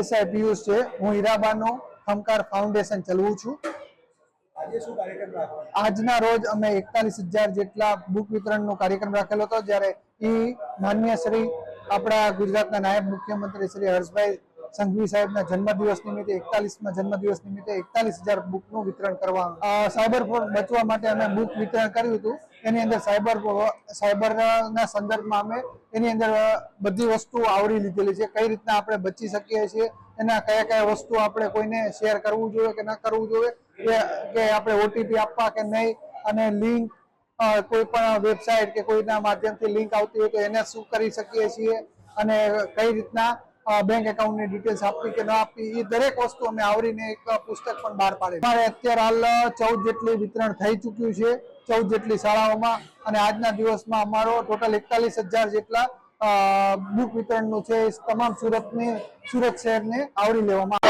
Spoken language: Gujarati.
દેસાઈ પિયુષ છે। હું હીરાબાનું ખમકાર ફાઉન્ડેશન ચલાવું છું। આજના રોજ અમે 41,000 જેટલા બુક વિતરણનો કાર્યક્રમ રાખેલો હતો, જ્યારે માનનીય શ્રી આપણા ગુજરાતના નાયબ મુખ્યમંત્રી શ્રી હર્ષભાઈ સંઘવી સાહેબના જન્મદિવસ નિમિત્તે 41મા જન્મદિવસ નિમિત્તે 41,000 બુકનું વિતરણ કરવામાં સાયબર પર બચવા માટે અમે બુક વિતરણ કર્યું હતું। એની અંદર સાયબરના સંદર્ભમાં અમે એની અંદર બધી વસ્તુઓ આવરી લીધેલી છે। કઈ રીતના આપણે બચી શકીએ છીએ, એના કયા વસ્તુ આપણે કોઈને શેર કરવું જોઈએ કે ન કરવું જોઈએ, કે આપણે ઓટીપી આપવા કે નહીં, અને લિંક કોઈ પણ વેબસાઇટ કે કોઈના માધ્યમથી લિંક આવતી હોય તો એને શું કરી શકીએ છીએ, અને કઈ રીતના બેંક એકાઉન્ટની ડિટેલ્સ આપવી કે ન આપવી, એ દરેક વસ્તુ અમે આવરીને એક પુસ્તક પણ બહાર પાડેલું। અમારે અત્યારે હાલ 14 જેટલી વિતરણ થઈ ચૂક્યું છે, 14 જેટલી શાળાઓમાં, અને આજના દિવસમાં અમારો ટોટલ 41,000 જેટલા બુક વિતરણનું છે। તમામ સુરત શહેરને આવરી લેવામાં